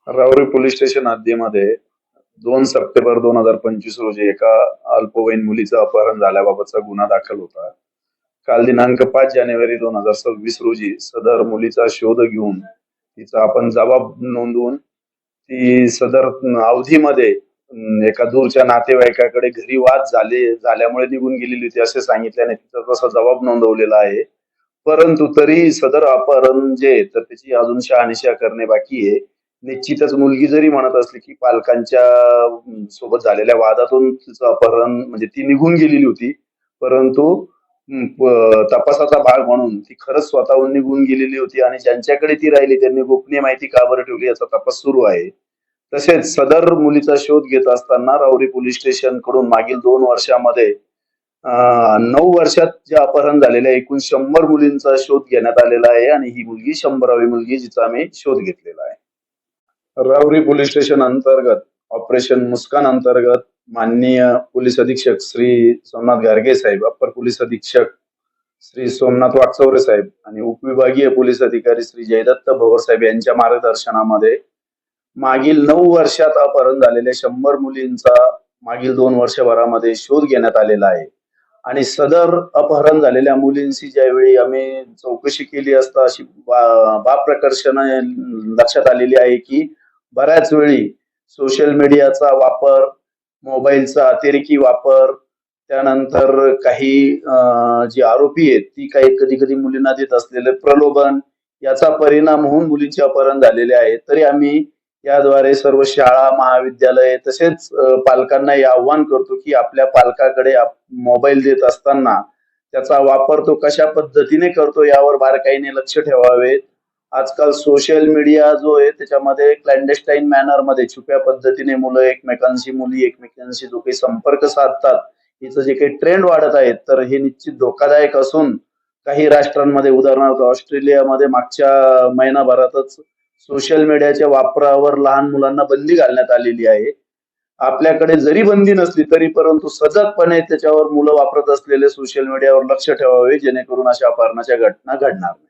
Rahuri police station हद्दीमध्ये 2 September 2025 रोजी एका अल्पवयीन मुलीचं अपहरण झाल्याबाबतचा गुन्हा दाखल होता. काल दिनांक 5 जानेवारी 2026 रोजी सदर मुलीचा शोध घेऊन तिचा आपण जबाब नोंदवून ती सदर अवधीमध्ये एका दूरच्या नातेवाईकाकडे घरी वाद झाल्यामुळे निघून गेलेली होती असे सांगितल्याने तिचा तसा जबाब नोंदवलेला आहे. परंतु तरी सदर अपहरण जे आहे, तर त्याची अजून शहानिशा करणे बाकी आहे. निश्चितच मुलगी जरी म्हणत असली, की पालकांच्या सोबत झालेल्या वादातून तिचं अपहरण म्हणजे ती निघून गेलेली होती. परंतु तपासाचा भाग म्हणून ती खरंच स्वतःहून निघून गेलेली होती आणि ज्यांच्याकडे ती राहिली त्यांनी गोपनीय माहिती का बरं ठेवली याचा तपास सुरू आहे. तसेच सदर मुलीचा शोध घेत असताना राहुरी पोलीस स्टेशन कडून मागील 2 वर्षामध्ये 9 वर्षात जे अपहरण झालेल्या एकूण 100 मुलींचा शोध घेण्यात आलेला आहे आणि ही मुलगी 100वी मुलगी जिचा आम्ही शोध घेतलेला आहे. राहुरी पोलीस स्टेशन अंतर्गत ऑपरेशन मुस्कान अंतर्गत माननीय पोलीस अधीक्षक श्री सोमनाथ गार्गे साहेब, अप्पर पोलीस अधीक्षक श्री सोमनाथ वाकचौरे साहेब आणि उपविभागीय पोलीस अधिकारी श्री जयदत्त भवर साहेब यांच्या मार्गदर्शनामध्ये मागील 9 वर्षात अपहरण झालेल्या 100 मुलींचा मागील 2 वर्षभरामध्ये शोध घेण्यात आलेला आहे. आणि सदर अपहरण झालेल्या मुलींची ज्यावेळी आम्ही चौकशी केली असता अशी बाब प्रकर्षाने लक्षात आलेली आहे की बऱ्याच वेळी सोशल मीडियाचा वापर, मोबाईलचा अतिरेकी वापर, त्यानंतर काही जी आरोपी आहेत ती काही कधी कधी मुलींना देत असलेले प्रलोभन याचा परिणाम होऊन मुलींचे अपहरण झालेले आहे. तरी आम्ही याद्वारे सर्व शाळा, महाविद्यालय तसेच पालकांना हे आव्हान करतो की आपल्या पालकाकडे मोबाईल देत असताना त्याचा वापर तो कशा पद्धतीने करतो यावर बारकाईने लक्ष ठेवावे. आजकाल सोशल मीडिया जो आहे त्याच्यामध्ये क्लॅन्डेस्टाईन मॅनर मध्ये छुप्या पद्धतीने मुली एकमेकांशी जो काही संपर्क साधतात, हिचं जे काही ट्रेंड वाढत आहेत तर हे निश्चित धोकादायक असून काही राष्ट्रांमध्ये उदाहरणार्थ ऑस्ट्रेलियामध्ये मागच्या महिनाभरातच सोशल मीडियाच्या वापरावर लहान मुलांना बंदी घालण्यात आलेली आहे. आपल्याकडे जरी बंदी नसली तरी परंतु सजगपणे त्याच्यावर मुलं वापरत असलेले सोशल मीडियावर लक्ष ठेवावे जेणेकरून अशा अपहरणाच्या घटना घडणार नाही.